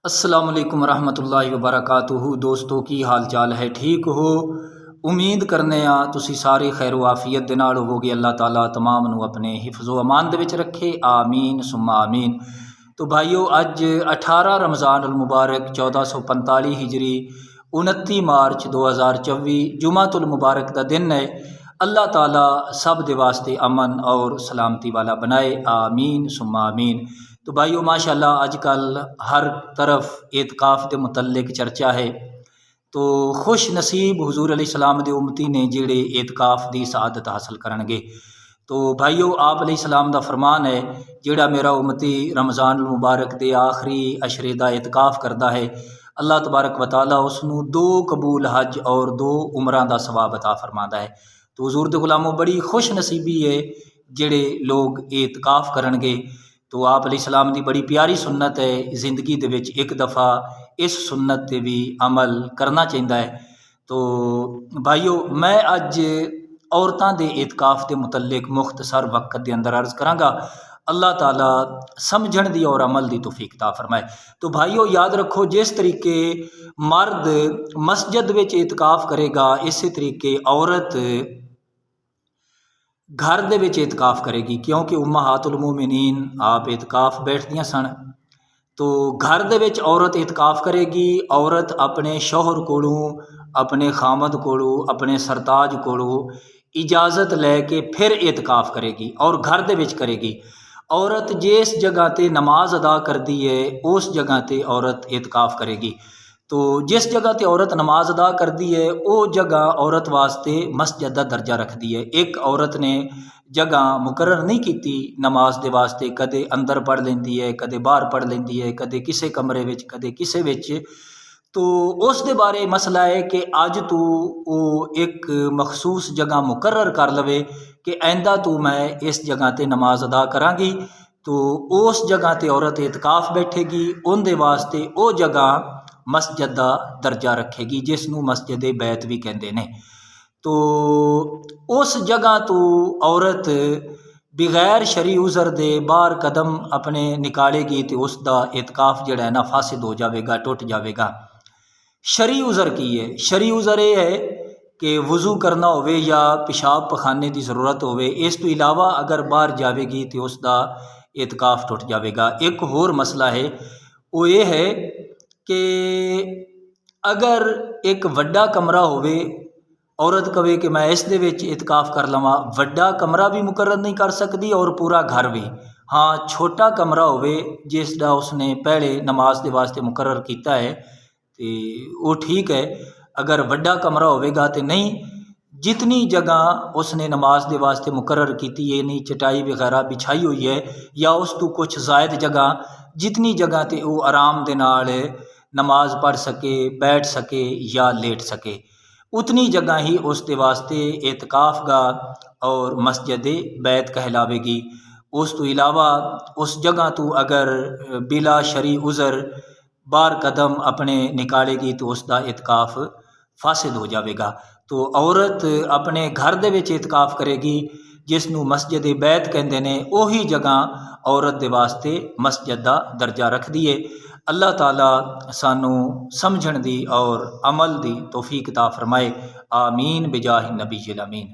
अस्सलाम वालेकुम रहमतुल्लाहि व बरकातुहू। दोस्तों की हाल चाल है, ठीक हो? उम्मीद करने तुसी सारे खैर आफियत दे नाल होवोगे। अल्लाह ताला तमाम नू अपने हिफ्ज़ो अमान दे विच रखे, आमीन सुम्मा आमीन। तो भाइयों, अज 18 रमज़ान अल मुबारक 1445 हिजरी 29 मार्च 2024 जुमातुल मुबारक का दिन है। अल्लाह ताला सब दे वास्ते अमन और सलामती वाला बनाए, आमीन सुम्मा आमीन। तो भाइयों माशाल्लाह अजकल हर तरफ एतकाफ़ के मुतल्लिक चर्चा है। तो खुश नसीब हुजूर अलैहिस्सलाम दे उम्मती ने जेड़े एतकाफ़ की सआदत हासिल करनगे। तो भाइयों आप अलैहिस्सलाम दा फरमान है, जेड़ा मेरा उम्मती रमज़ान मुबारक के आखिरी अशरे का एतकाफ़ करता है, अल्लाह तबारक व तआला उसनू 2 कबूल हज और 2 उमरां का सवाब अता फरमाता है। तो हुजूर दे गुलामों बड़ी खुश नसीबी है जेड़े लोग एतकाफ़ करनगे। तो आप अलैहिस्सलाम दी बड़ी प्यारी सुन्नत है, जिंदगी दे विच एक दफ़ा इस सुन्नत ते भी अमल करना चाहिए है। तो भाइयों मैं अज औरतां दे एतकाफ़ के मुतल्लिक मुख्तसर वक्त के अंदर अर्ज़ करांगा। अल्लाह ताला समझण दी और अमल दी तौफीक अता फरमाए। तो भाइयों याद रखो, जिस तरीके मर्द मस्जिद विच एतकाफ़ करेगा, इसी तरीके औरत घर दे विच एतकाफ़ करेगी, क्योंकि उम्महातुल मोमिनीन आप एतकाफ़ बैठदियां सन। तो घर दे विच औरत एतकाफ़ करेगी। औरत अपने शौहर कोलों, अपने खामद कोलों, अपने सरताज कोलों इजाज़त लैके फिर एतकाफ़ करेगी और घर दे विच करेगी। औरत जिस जगह ते नमाज अदा करती है उस जगह ते औरत एतकाफ़ करेगी। तो जिस जगह ते औरत नमाज अदा करती है वो जगह औरत वास्ते मस्जिद का दर्जा रखती है। एक औरत ने जगह मुकर्रर नहीं की नमाज के वास्ते, कदे अंदर पढ़ लेंदी है, कदे बाहर पढ़ लेंदी है, कदे किसी कमरे विच, कदे किसी विच। तो उस दे बारे मसला है कि अज तू वो एक मखसूस जगह मुकर्रर कर लवे कि आइंदा तू मैं इस जगह ते नमाज अदा करांगी। तो उस जगह ते औरत एतकाफ़ बैठेगी, उनके वास्ते वो जगह मस्जिद का दर्जा रखेगी, जिसनू मस्जिद बैत भी कहते हैं। तो उस जगह तो औरत बगैर शरी उज़र दे बाहर कदम अपने निकालेगी तो उसका एतकाफ़ जिहड़ा है ना फासिद हो जाएगा, टुट जाएगा। शरी उज़र की है? शरी उज़र ये है कि वज़ू करना होवे या पेशाब पखाने की ज़रूरत होवे, इस तो इलावा अगर बाहर जाएगी तो उसका एतकाफ़ टुट जाएगा। एक होर मसला है, वो ये है कि अगर एक वड्डा कमरा होवे, औरत कहे कि मैं इस दे विच एतकाफ़ कर लवां, वड्डा कमरा भी मुकर्रर नहीं कर सकती और पूरा घर भी। हाँ, छोटा कमरा होवे जिसका उसने पहले नमाज के वास्ते मुकर्रर किया है तो वो ठीक है। अगर वड्डा कमरा होवेगा तो नहीं, जितनी जगह उसने नमाज के वास्ते मुकर्रर की है, नहीं चटाई वगैरह बिछाई हुई है या उस तो कुछ जायद जगह, जितनी जगह ते वो आराम दे नाल नमाज पढ़ सके, बैठ सके या लेट सके, उतनी जगह ही उसके वास्ते एतकाफ़ गाह और मस्जिद बैत कहलावेगी। उस तो इलावा उस जगह तो अगर बिला शरी उज़र बार कदम अपने निकालेगी तो उसका एतकाफ़ फासिद हो जाएगा। तो औरत अपने घर दे विच एतकाफ़ करेगी, जिसनू मस्जिद बैत कहते हैं, उही जगह औरत दे वास्ते मस्जिद का दर्जा रख दी है। अल्लाह ताला सानू समझण दी और अमल दी तौफीक अता फरमाए, आमीन बिजाहि नबी अमीन।